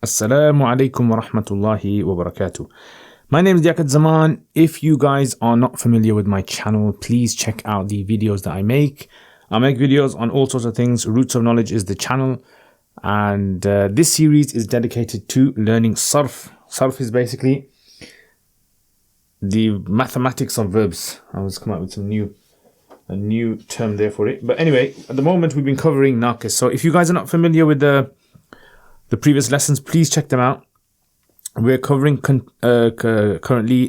Assalamu alaikum wa rahmatullahi wa barakatuh. My name is Yaqut Zaman. If you guys are not familiar with my channel, please check out the videos that I make. I make videos on all sorts of things. Roots of Knowledge is the channel. And this series is dedicated to learning Sarf. Sarf is basically the mathematics of verbs. I was come up with a new term there for it. But anyway, at the moment we've been covering Naqis. So if you guys are not familiar with the previous lessons, please check them out. We're covering currently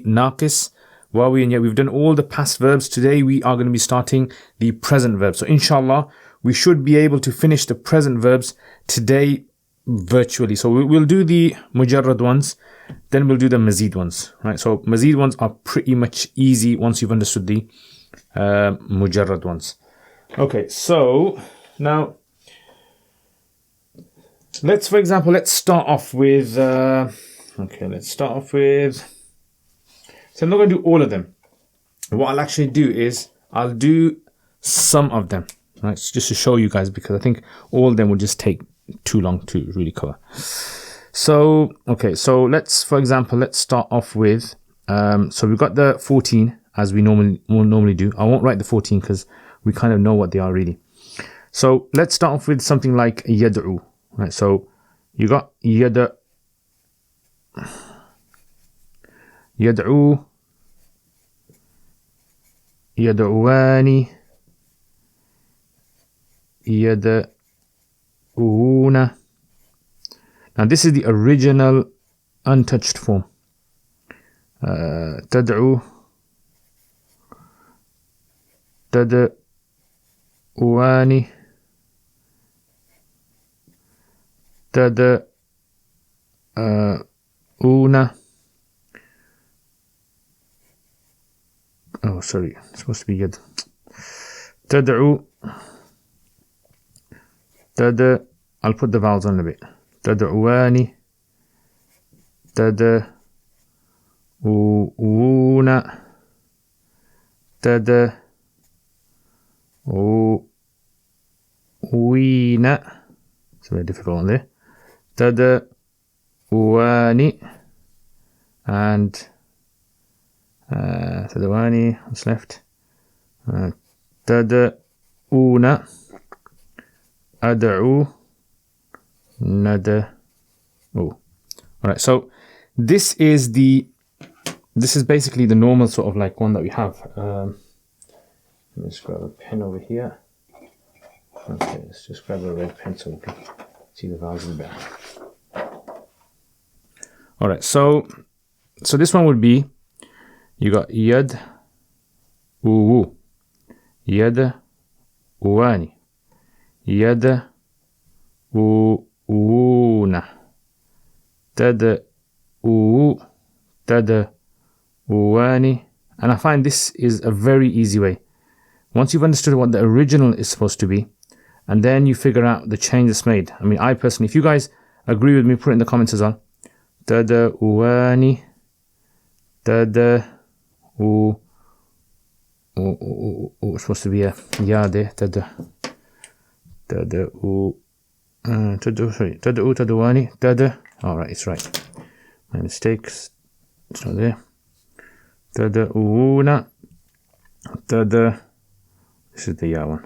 Naqis, Wawi, and yet we've done all the past verbs. Today we are going to be starting the present verbs. So inshallah, we should be able to finish the present verbs today virtually. So we'll do the mujarrad ones, then we'll do the mazid ones. Right? So mazid ones are pretty much easy once you've understood the mujarrad ones. Okay, so now let's start off with so I'm not going to do all of them. What I'll actually do is I'll do some of them, right? Just to show you guys, because I think all of them will just take too long to really cover. So okay, so let's start off with so we've got the 14 as we normally do. I won't write the 14 because we kind of know what they are really. So let's start off with something like yad'u. Right, so you got yad'u, yad'uani, yad'una. Now this is the original untouched form. Tad'u, tad'uani, una. Oh, sorry, it's supposed to be yad. Tad'u. I'll put the vowels on a bit. Tad'uani. Tad'una. Tad'uina. It's very difficult on there. Tad'uani and tad'uani, what's left? Tad'una, ad'u, nad'u. Alright, so this is basically the normal sort of like one that we have. Let me just grab a pen over here. Okay, let's just grab a red pen so we can see the vowels in the back. Alright, so this one would be, you got yad, uwu, yad, uwani, yad, uuna, tad, uwu, tad, uwani. And I find this is a very easy way. Once you've understood what the original is supposed to be, and then you figure out the change that's made. I mean, I personally, if you guys agree with me, put it in the comments as well. Tada uwani, tada it's supposed to be a ya there. Tada uwani, tada. All right, it's right. My mistakes. It's not there. Tada uuna, tada. This is the ya one.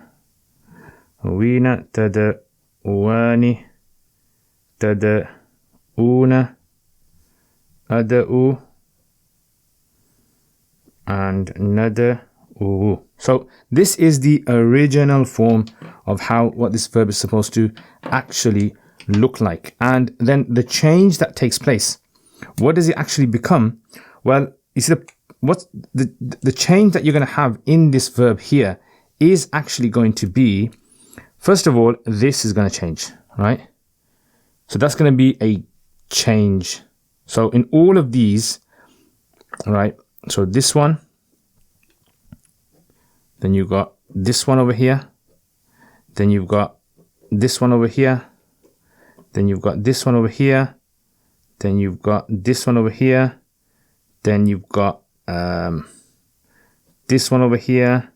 Uina, tada, uani, tada, una, ada'u, and nada, uwu. So this is the original form of what this verb is supposed to actually look like. And then the change that takes place, what does it actually become? Well, you see, the change that you're going to have in this verb here is actually going to be, first of all, this is going to change, right? So that's going to be a change. So in all of these, right? So this one, then you've got this one over here, then you've got this one over here, then you've got this one over here, then you've got this one over here, then you've got this one over here,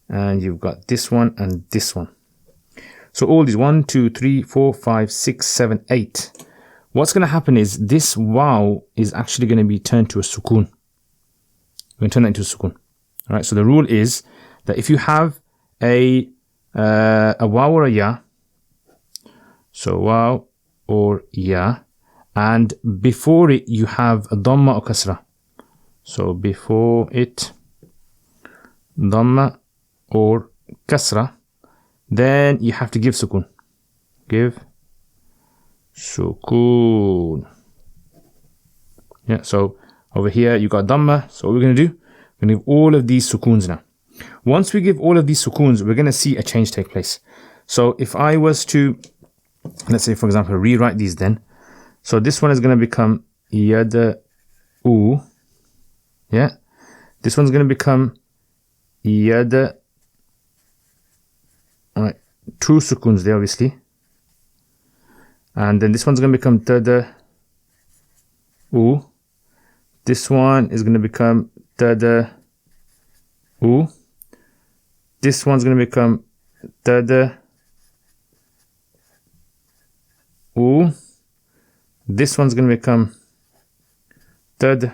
and you've got this one and this one. So all these 1, 2, 3, 4, 5, 6, 7, 8. what's going to happen is this waw is actually going to be turned to a sukoon. We're going to turn that into a sukoon. All right, so the rule is that if you have a waw or a ya, so waw or ya, and before it you have a dhamma or kasra. So before it, dhamma or kasra, then you have to give sukoon. Give sukoon. Yeah, so over here you got dhamma. So what we're going to do, we're going to give all of these sukoons now. Once we give all of these sukoons, we're going to see a change take place. So if I was to, let's say for example, rewrite these then. So this one is going to become yada u. Yeah. This one's going to become yada. Alright, 2 sukoons there obviously. And then this one's going to become tada u. This one is going to become tada u. This one's going to become tada u. This one's going to become tad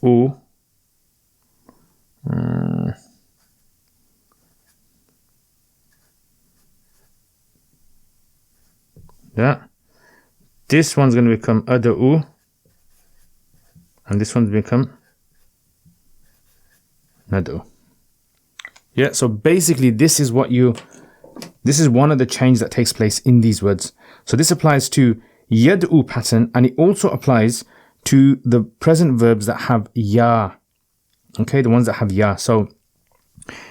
u. Yeah. This one's going to become ada u. And this one's become nadu. Yeah, so basically this is one of the changes that takes place in these words. So this applies to yad'u pattern, and it also applies to the present verbs that have ya. Okay, the ones that have ya. So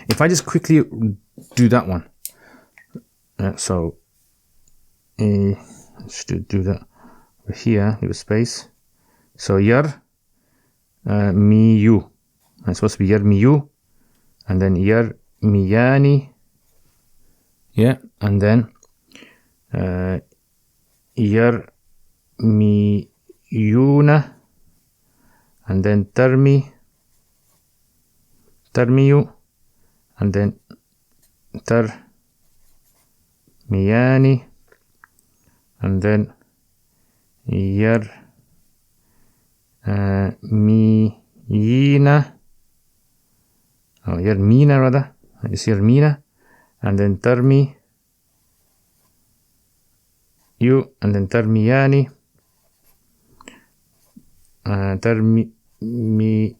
if I just quickly do that one. So let's do that over here, give a space. So yar miyu. It's supposed to be yar miyu, and then yar miyani. Yeah, and then yar miyuna, and then tarmiyu, and then tarmiyani, and then yar miyina, yarmina rather, it's yarmina, and then tarmi you, and then tarmiyani, tarmi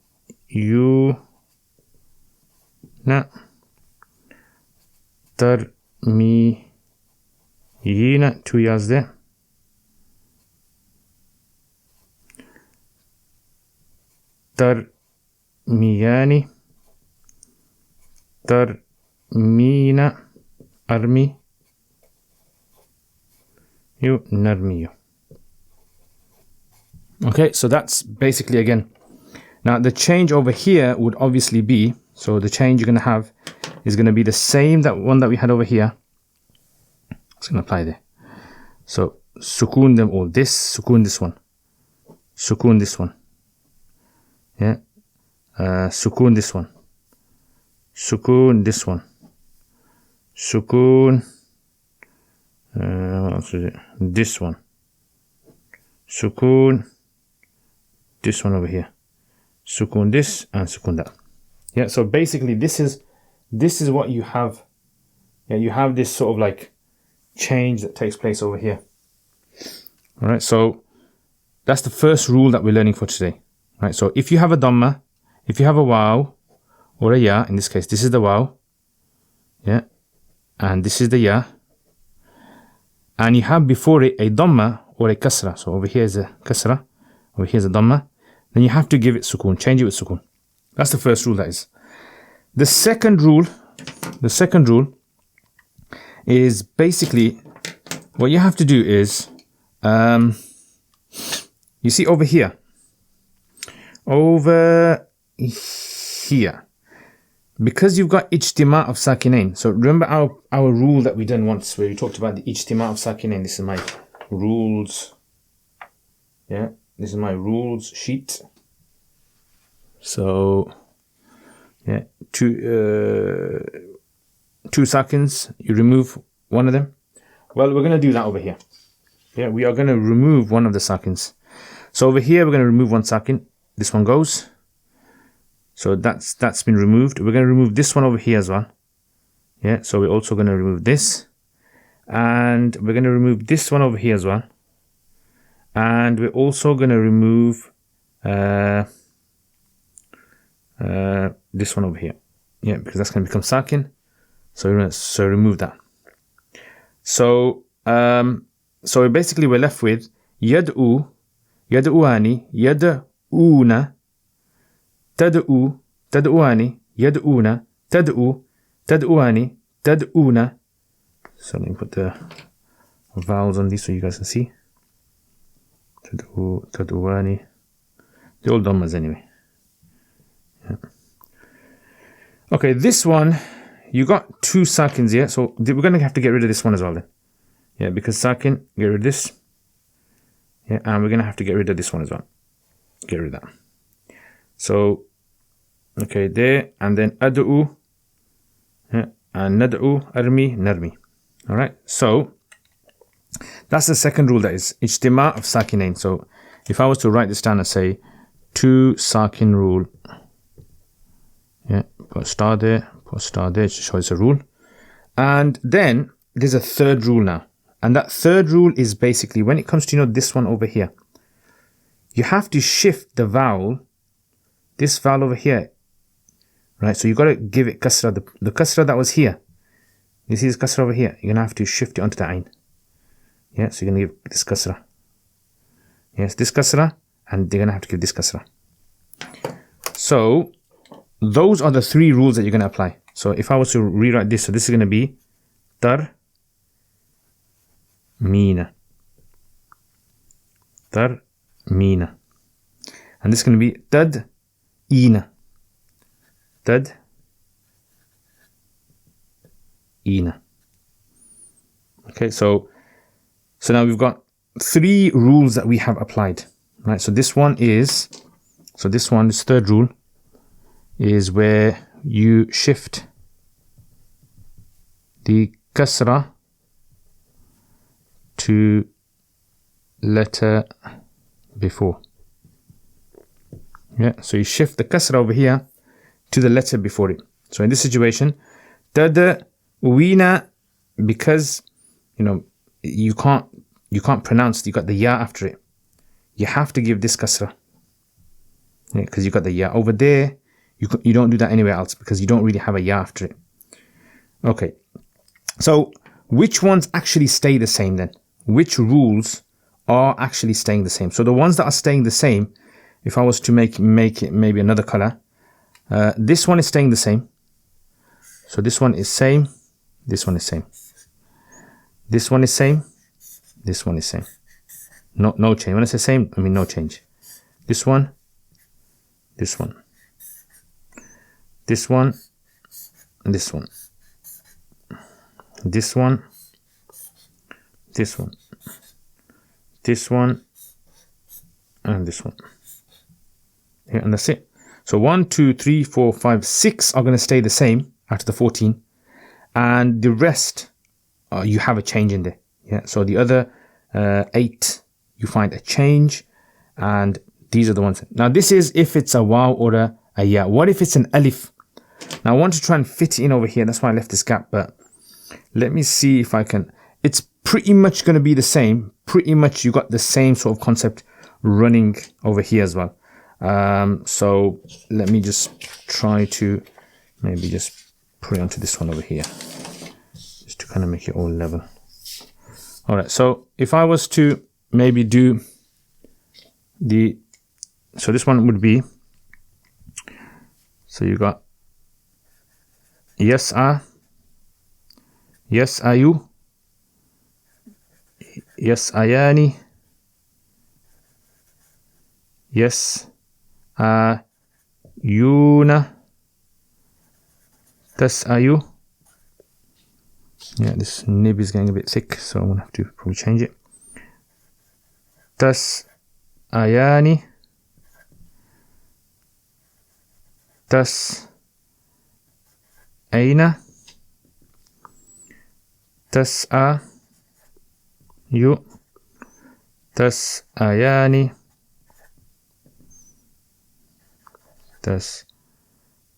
you na, tarmi yina, 2 yas there. Tarmiyani, tarmina, armi you, narmiyu. Okay, so that's basically again. Now the change over here would obviously be, so the change you're going to have is going to be the same that one that we had over here. It's going to apply there. So sukoon them all. This, sukoon this one. Sukoon this one. Yeah. Sukoon this one. Sukoon this one. Sukoon. What else is it? This one. Sukoon. This one over here. Sukoon this and sukoon that. Yeah. So basically, this is what you have. Yeah, you have this sort of like change that takes place over here. All right. So that's the first rule that we're learning for today. All right. So if you have a dhamma, if you have a waw or a ya, in this case, this is the waw. Yeah. And this is the ya. And you have before it a dhamma or a kasra. So over here is a kasra. Over here is a dhamma. Then you have to give it sukoon. Change it with sukoon. That's the first rule, that is. The second rule is basically what you have to do is, you see over here, because you've got ijtima of sakinain. So remember our rule that we done once where we talked about the ijtima of sakinain. This is my rules. Yeah, this is my rules sheet. So yeah, two seconds, you remove one of them. Well, we're going to do that over here. yeah, we are going to remove one of the sakins. So over here, we're going to remove one sakin. This one goes. So that's been removed. We're going to remove this one over here as well. Yeah, so we're also going to remove this. And we're going to remove this one over here as well. And we're also going to remove this one over here. Yeah, because that's going to become sakin. So remove that. So basically we're left with yad'u, yad'uani, yad'una, tad'u, tad'uani, yad'una, tad'u, tad'uani, tad'una. So let me put the vowels on these so you guys can see. Tad'u, tad'uani. They're all dhammas anyway. Yeah. Okay, this one, you got two sakins here, so we're going to have to get rid of this one as well then. Yeah, because sakin, get rid of this. Yeah, and we're going to have to get rid of this one as well. Get rid of that. So, okay, there, and then ad'u, yeah, and nad'u, armi, narmi. All right, so that's the second rule, that is ijtima of sakinain. So if I was to write this down and say two sakin rule, yeah, put a star there, to show it's a rule. And then there's a third rule now. And that third rule is basically when it comes to, this one over here, you have to shift the vowel, this vowel over here, right? So you got to give it kasra, the kasra that was here. You see this kasra over here? You're going to have to shift it onto the ain. Yeah, so you're going to give this kasra. Yes, this kasra, and they're going to have to give this kasra. So those are the three rules that you're going to apply. So if I was to rewrite this, so this is going to be tar, mina. Tar, mina. And this is going to be tad, ina. Tad, ina. Okay, so now we've got three rules that we have applied. Right, so this is third rule, is where you shift the kasra to letter before. Yeah, so you shift the kasra over here to the letter before it. So in this situation, tad'uina, because you can't pronounce, you got the ya after it. You have to give this kasra. Yeah, because you got the ya over there. You don't do that anywhere else because you don't really have a ya after it. Okay, so which ones actually stay the same then? Which rules are actually staying the same? So the ones that are staying the same, if I was to make it maybe another color, this one is staying the same. So this one is same. This one is same. This one is same. This one is same. No change. When I say same, I mean no change. This one. This one. This one, and this one, this one, this one, this one, and this one. Yeah, and that's it. So 1, 2, 3, 4, 5, 6 are going to stay the same after the 14, and the rest you have a change in there. Yeah. So the other 8 you find a change, and these are the ones. Now this is if it's a waw or a ya. What if it's an alif? Now I want to try and fit it in over here. That's why I left this gap, but let me see if I can. It's pretty much going to be the same. Pretty much you got the same sort of concept running over here as well. So let me just try to maybe just put it onto this one over here, just to kind of make it all level. All right, so if I was to maybe do so this one would be, so you got yas'a, yas'ayu, yas'ayani, yas'ayuna, tas'ayu. Yeah, this nib is getting a bit thick, so I'm going to have to probably change it. Tas'ayani, tas'ayna, tas'ayu, تسأيان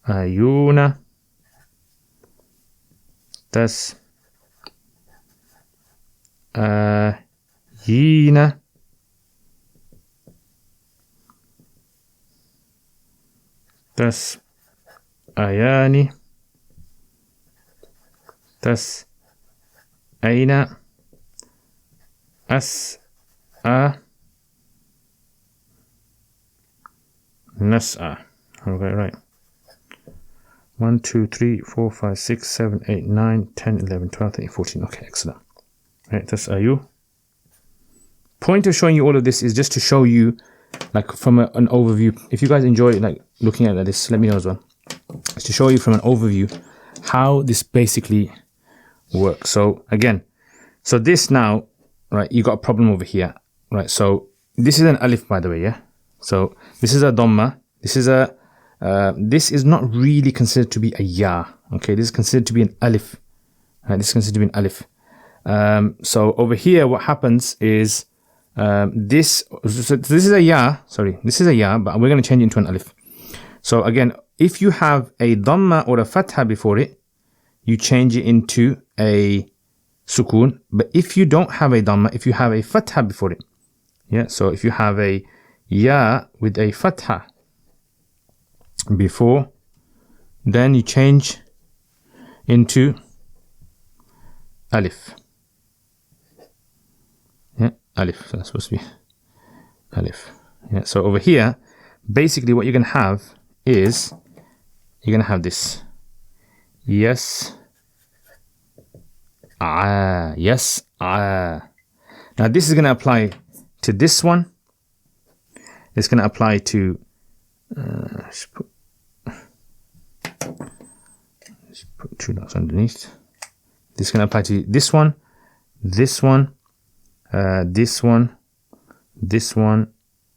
تسأيون تسأيين تسأيان تسأين أسأ نسأ. Okay, right. 1, 2, 3, 4, 5, 6, 7, 8, 9, 10, 11, 12, 13, 14. Okay, excellent. Right, that's you. Point of showing you all of this is just to show you, like, from an overview. If you guys enjoy like looking at this, let me know as well. It's to show you from an overview how this basically works. So again, so this now, right, you got a problem over here, right? So this is an alif, by the way, yeah. So this is a dhamma. This is a this is not really considered to be a ya. Okay, this is considered to be an alif. Right, this is considered to be an alif. So over here, what happens is this is a ya. Sorry, this is a ya, but we're going to change it into an alif. So again, if you have a dhamma or a fatha before it, you change it into a sukun. But if you don't have a dhamma, if you have a fatha before it, yeah. So if you have a ya with a fatha before, then you change into alif. Yeah, alif. So that's supposed to be alif. Yeah. So over here, basically what you're going to have is you're going to have this. Yes. Ah. Yes. Ah. Now this is going to apply to this one. It's going to apply to let's put two dots underneath. This is going to apply to this one, this one, this one, this one,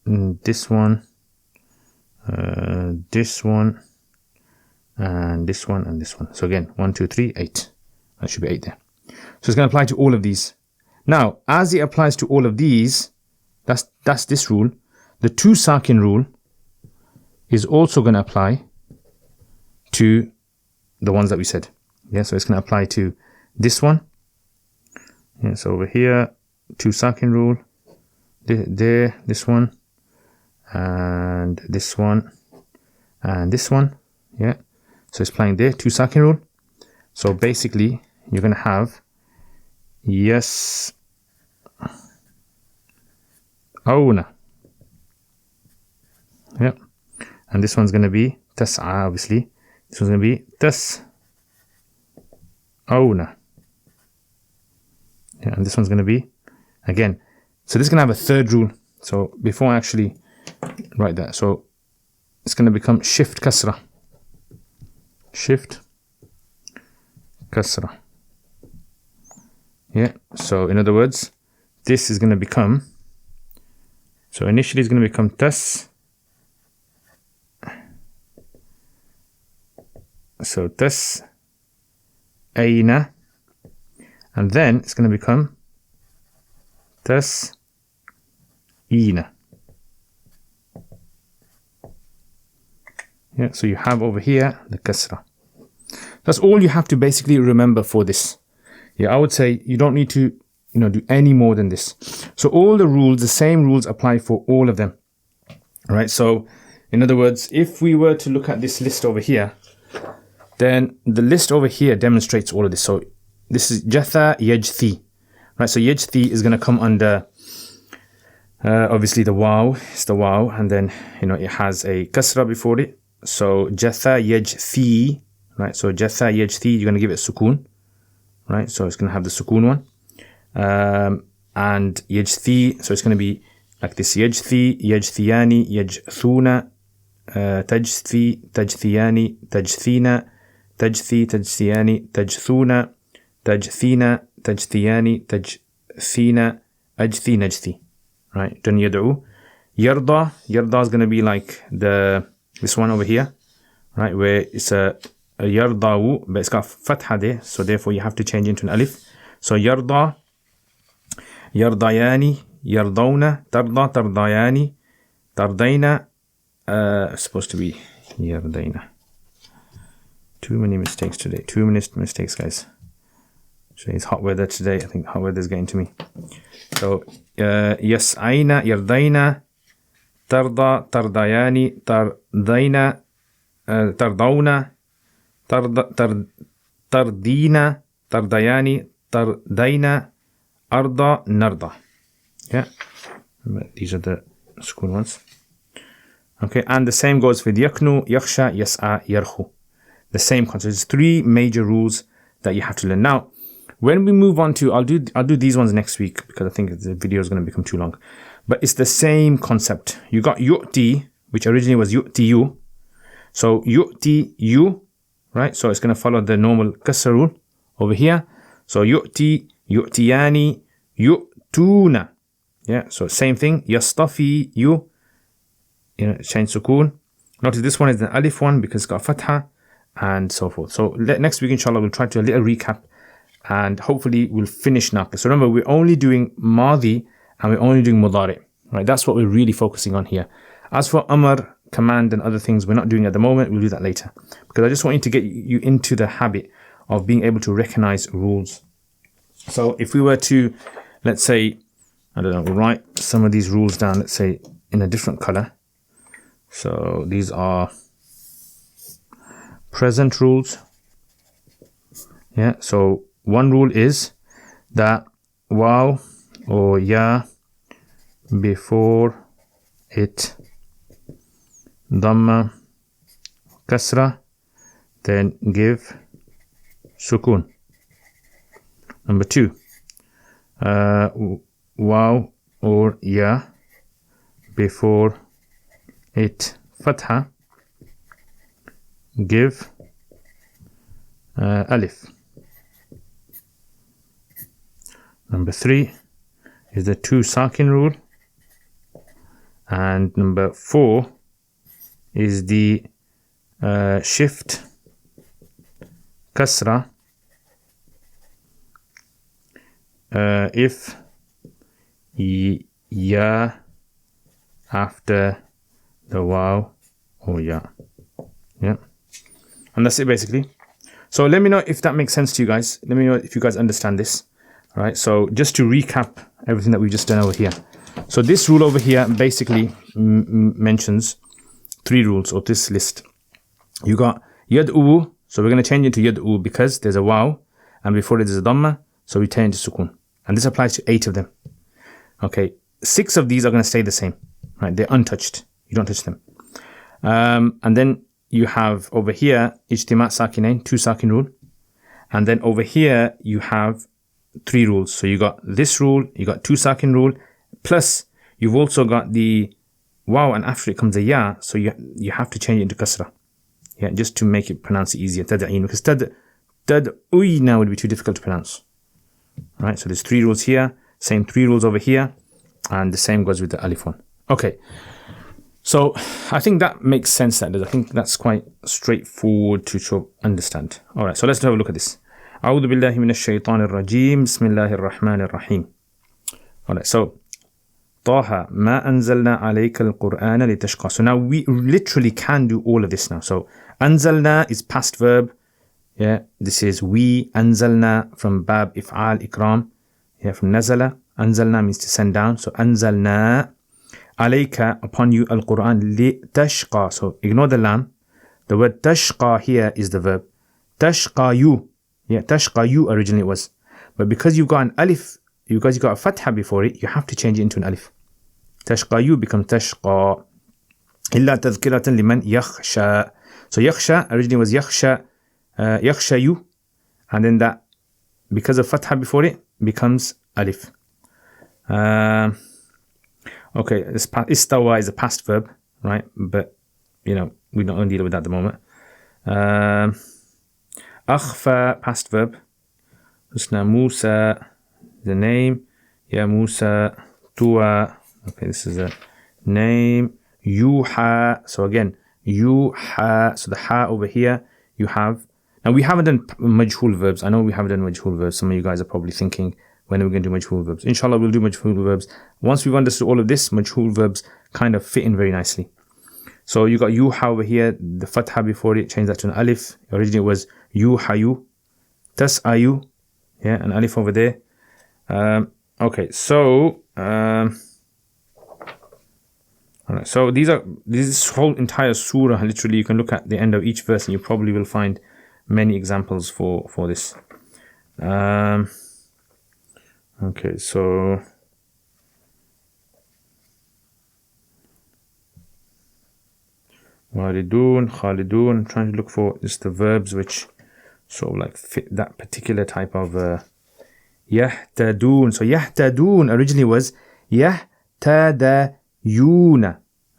this one, this one, and this one, and this one. So again, 1, 2, 3, 8. That should be 8 there. So it's going to apply to all of these. Now, as it applies to all of these, that's this rule. The two sakin rule is also going to apply to the ones that we said. Yeah, so it's going to apply to this one. Yeah, so over here, two sakin rule. There, this one, and this one, and this one. Yeah, so it's applying there, two sakin rule. So basically, you're going to have yes, awna. Yeah, and this one's going to be tas'a, obviously. This one's going to be tas'awna. Yeah, and this one's going to be, again, so this is going to have a third rule. So before I actually write that, so it's going to become shift kasra. Shift kasra. Yeah, so in other words, this is going to become, so initially it's going to become tas. So tas aina, and then it's going to become tas ina. Yeah, so you have over here the kasra. That's all you have to basically remember for this. Yeah, I would say you don't need to, do any more than this. So all the rules, the same rules apply for all of them. All right. So in other words, if we were to look at this list over here, then the list over here demonstrates all of this. So this is jatha yajthi, right? So yajthi is going to come under obviously the waw. It's the waw, and then it has a kasra before it. So jatha yajthi, right? So jatha yajthi, you're going to give it sukun, right? So it's going to have the sukun one, and yajthi. So it's going to be like this: yajthi, yajthiyani, yajthuna, tajthi, tajthiyani, tajthina. Tajthi, tajthiyani, tajthuna, tajthina, tajthiyani, tajthina, ajthi, najthi. Right? Dun yad'u. Yarda. Yarda is going to be like this one over here. Right? Where it's a yarda'u, but it's got fatha there. So therefore you have to change into an alif. So yarda, yardayani, يرضون ترضى ترضيان ترضين supposed to be يرضين. Too many mistakes today. Too many mistakes, guys. It's hot weather today. I think hot weather is getting to me. So يسعين يرضين ترضى ترضيان ترضين ترضون ترضين ترضيان ترضين أرضى نرضى. Yeah, these are the school ones. Okay, and the same goes with yaknu, yakhsha, yas'a, yarkhu. The same concept. There's three major rules that you have to learn. Now, when we move on to, I'll do these ones next week because I think the video is going to become too long. But it's the same concept. You got yu'ti, which originally was yu'ti you. So yu'ti you, right? So it's going to follow the normal kasra rule over here. So yu'ti, yu'tiyani, yu'tuna. Yeah, so same thing. Yastafi you, change sukoon. Notice this one is the alif one because it's got fatha and so forth. So next week, inshallah, we'll try to do a little recap and hopefully we'll finish Naqis. So remember, we're only doing Madi and we're only doing Mudari. Right? That's what we're really focusing on here. As for Amr, command and other things we're not doing at the moment, we'll do that later. Because I just want you to get you into the habit of being able to recognize rules. So if we were to, let's say, I don't know, write some of these rules down, let's say in a different color. So these are present rules. Yeah, so one rule is that waw or ya before it dhamma kasra, then give sukun. Number two, waw or ya before it fatha, give alif. Number three is the two sakin rule, and number four is the shift kasra if ya after the waw or ya. Yeah, and that's it basically. So let me know if that makes sense to you guys. Let me know if you guys understand this. All right, so just to recap everything that we've just done over here. So this rule over here basically mentions three rules of this list. You got yad'u, so we're going to change it to yad'u because there's a waw and before it is a dhamma, so we turn it to sukun. And this applies to 8 of them. Okay, 6 of these are going to stay the same, right? They're untouched. You don't touch them. And then you have over here ijtima' sakinain, 2 sakin rule. And then over here you have 3 rules. So you got this rule, you got 2 sakin rule, plus you've also got the waw and after it comes a ya, so you have to change it into kasra. Yeah, just to make it pronounce it easier. Tad'in, because tad'uyna would be too difficult to pronounce. Right, so there's 3 rules here, same 3 rules over here, and the same goes with the alif one. Okay, so I think that makes sense. I think that's quite straightforward to understand. All right, so let's have a look at this. أعوذ بالله من الشيطان الرجيم بسم الله الرحمن الرحيم. All right, so طه ما أنزلنا عليك القرآن لتشقى. So now we literally can do all of this now. So أنزلنا is past verb. Yeah, this is we. أنزلنا from bab if'al ikram. Yeah, from nazala. أنزلنا means to send down. So أنزلنا عليك upon you القرآن لتشقى. So ignore the lam. The word تشقى here is the verb. تشقى you. Yeah, tashqa you originally it was. But because you've got an alif, because you've got a fatha before it, you have to change it into an alif. Tashqa you becomes tashqa. Illa tadhkiratan liman yakhsha. So yakhsha originally was yakhsha, yakhsha you. And then that, because of fatha before it, becomes alif. Okay, istawa is a past verb, right? But, we don't deal with that at the moment. Akhfa, past verb. Husna Musa, the name. Ya Musa, Tuwa. Okay, this is a name. Yuha. So again, Yuha. So the ha over here, you have. Now we haven't done majhul verbs. I know we haven't done majhul verbs. Some of you guys are probably thinking, when we're going to do majhul verbs. Inshallah, we'll do majhul verbs. Once we've understood all of this, majhul verbs kind of fit in very nicely. So you got yuha over here, the fatha before it, change that to an alif. Originally it was yuhayu, tas'ayu, yeah, an alif over there. Okay, so alright, so this whole entire surah, literally you can look at the end of each verse and you probably will find many examples for this. Okay, so walidun, khalidun. I'm trying to look for just the verbs which sort of like fit that particular type of yahtadun. So yahtadun originally was yahtadayuna.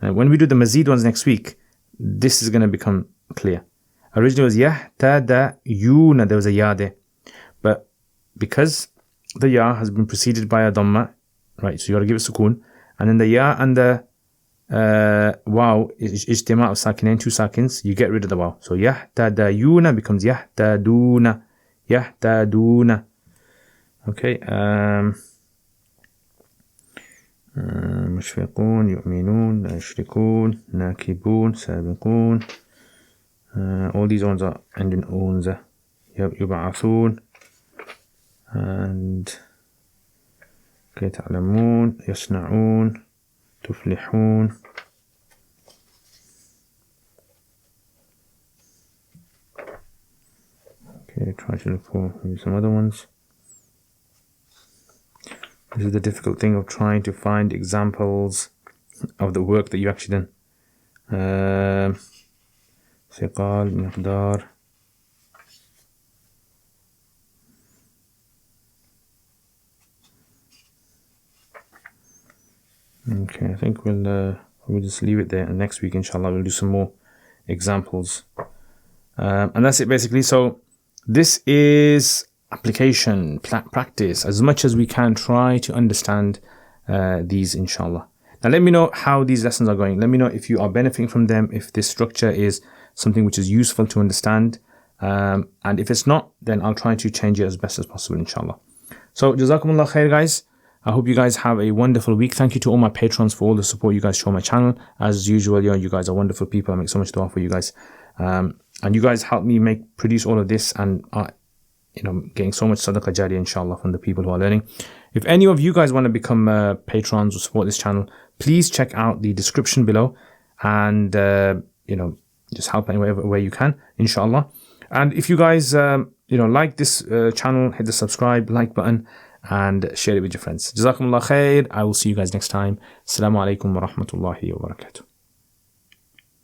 When we do the mazid ones next week, this is going to become clear. Originally was yahtadayuna. There was a ya there, but because the ya has been preceded by a dhamma, right? So you got to give it sukoon, and then the ya and the wow is ijtima of sakinain, 2 sakins, you get rid of the wow. So yahtadayuna becomes yahtaduna, yahtaduna. Okay. مشفقون, يؤمنون, لا يشركون, ناكبون, سابقون. All these ones are ending unza. يبعثون, and okay, تعلمون, يصنعون, تفلحون. Okay, try to look for maybe some other ones. This is the difficult thing of trying to find examples of the work that you actually done. ثقال, مقدار. Okay, I think we'll just leave it there, and next week inshallah we'll do some more examples. And that's it basically. So this is application, practice, as much as we can try to understand these inshallah. Now let me know how these lessons are going. Let me know if you are benefiting from them, if this structure is something which is useful to understand, and if it's not, then I'll try to change it as best as possible inshallah. So jazakumullah khair guys. I hope you guys have a wonderful week. Thank you to all my patrons for all the support you guys show my channel. As usual, you guys are wonderful people. I make so much dua for you guys, and you guys help me produce all of this, and getting so much sadaqah jariyah inshallah from the people who are learning. If any of you guys want to become patrons or support this channel, please check out the description below, and just help any way you can inshallah. And if you guys like this channel, hit the subscribe, like button, and share it with your friends. Jazakumullah khair. I will see you guys next time. Assalamu alaikum wa rahmatullahi wa barakatuh.